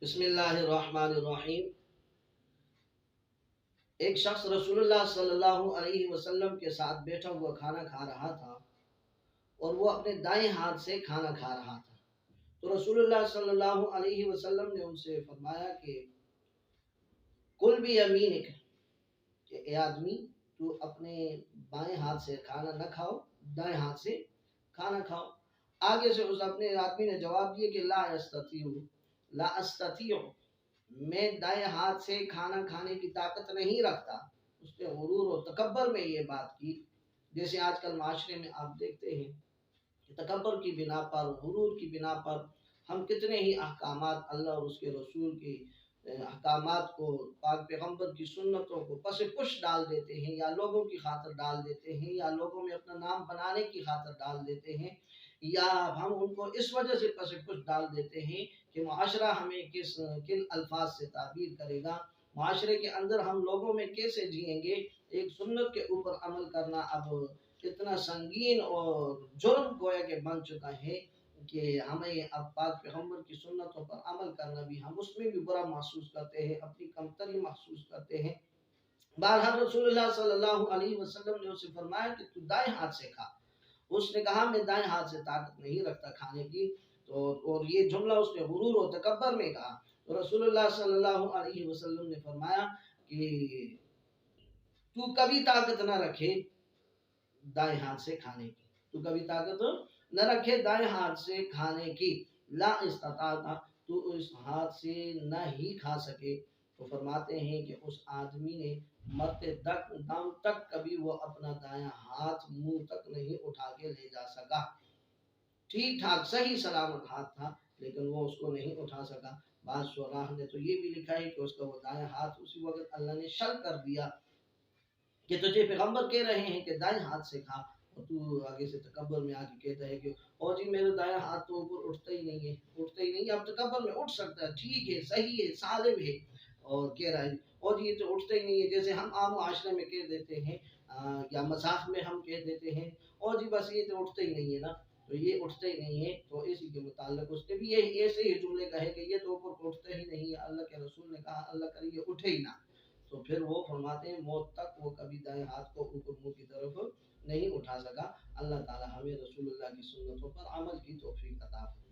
بسم اللہ الرحمن الرحیم۔ ایک شخص رسول اللہ صلی اللہ علیہ وسلم کے ساتھ بیٹھا ہوا کھانا کھا رہا تھا اور وہ اپنے دائیں ہاتھ سے کھانا کھا رہا تھا۔ تو رسول اللہ صلی اللہ علیہ وسلم نے ان سے فرمایا کہ کل بھی یمینک، کہ اے آدمی تو اپنے بائیں ہاتھ سے کھانا نہ کھاؤ، دائیں ہاتھ سے کھانا کھاؤ۔ آگے سے اس اپنے آدمی نے جواب دیا کہ لا استطیع، میں دائیں ہاتھ سے کھانا کھانے کی طاقت نہیں رکھتا۔ اس نے غرور و تکبر میں یہ بات کی، جیسے آج کل معاشرے میں آپ دیکھتے ہیں کہ تکبر کی بنا پر، غرور کی بنا پر ہم کتنے ہی احکامات، اللہ اور اس کے رسول کی احکامات کو، پاک پیغمبر کی سنتوں کو پس پش ڈال دیتے ہیں، یا لوگوں کی خاطر ڈال دیتے ہیں، یا لوگوں میں اپنا نام بنانے کی خاطر ڈال دیتے ہیں، یا ہم ان کو اس وجہ سے پس پش ڈال دیتے ہیں کہ معاشرہ ہمیں کن الفاظ سے تعبیر کرے گا، معاشرے کے اندر ہم لوگوں میں کیسے جئیں گے۔ ایک سنت کے اوپر عمل کرنا اب اتنا سنگین اور جرم گویا کہ بن چکا ہے کہ ہمیں اب پاک پیغمبر کی سنتوں پر عمل کرنا بھی، ہم اس میں بھی برا محسوس کرتے ہیں، اپنی کمتری محسوس کرتے ہیں۔ بہرحال رسول اللہ صلی اللہ علیہ وسلم نے اسے فرمایا کہ تو دائیں ہاتھ سے کھا۔ اس نے کہا میں دائیں ہاتھ سے طاقت نہیں رکھتا کھانے کی، اور یہ جملہ اس نے غرور و تکبر میں کہا۔ تو رسول اللہ صلی اللہ علیہ وسلم نے فرمایا کہ تو کبھی طاقت نہ رکھے دائیں ہاتھ سے کھانے کی، تو کبھی طاقت نہ رکھے دائیں ہاتھ سے کھانے کی، لا استطاعت، تو اس ہاتھ سے نہ ہی کھا سکے۔ تو فرماتے ہیں کہ اس آدمی نے مرتے دم تک کبھی وہ اپنا دایاں ہاتھ منہ تک نہیں اٹھا کے لے جا سکا۔ ٹھیک ٹھاک صحیح سلامت ہاتھ تھا، لیکن وہ اس کو نہیں اٹھا سکا۔ بعض شراح نے تو یہ بھی لکھا ہے کہ اس کا وہ دایاں ہاتھ اسی وقت اللہ نے شل کر دیا کہ تجھے پیغمبر کہہ رہے ہیں کہ دائیں ہاتھ سے کھا، اور تو آگے سے تکبر میں آگے کہتا ہے کہ او جی میرا دائیں ہاتھ تو اوپر اٹھتا ہی نہیں ہے، اٹھتا ہی نہیں ہے۔ اب تکبر میں اٹھ سکتا ہے، ٹھیک ہے، صحیح ہے، سالم ہے، اور کہہ رہا ہے او جی یہ تو اٹھتا ہی نہیں ہے، جیسے ہم عام معاشرے میں کہہ دیتے ہیں، یا مذاق میں ہم کہہ دیتے ہیں او جی بس یہ تو اٹھتا ہی نہیں ہے نا، تو یہ اٹھتا ہی نہیں ہے۔ تو اسی کے متعلق اس نے بھی یہی ایسے ہی جملے کہے کہ یہ تو اوپر اٹھتا ہی نہیں ہے، اللہ کے رسول نے کہا اللہ کرے یہ اٹھے ہی نہ۔ تو پھر وہ فرماتے ہیں موت تک وہ کبھی دائیں ہاتھ کو اوپر منہ کی طرف نہیں اٹھا سکا۔ اللہ تعالی ہمیں رسول اللہ کی سنتوں پر عمل کی توفیق عطا فرمائے۔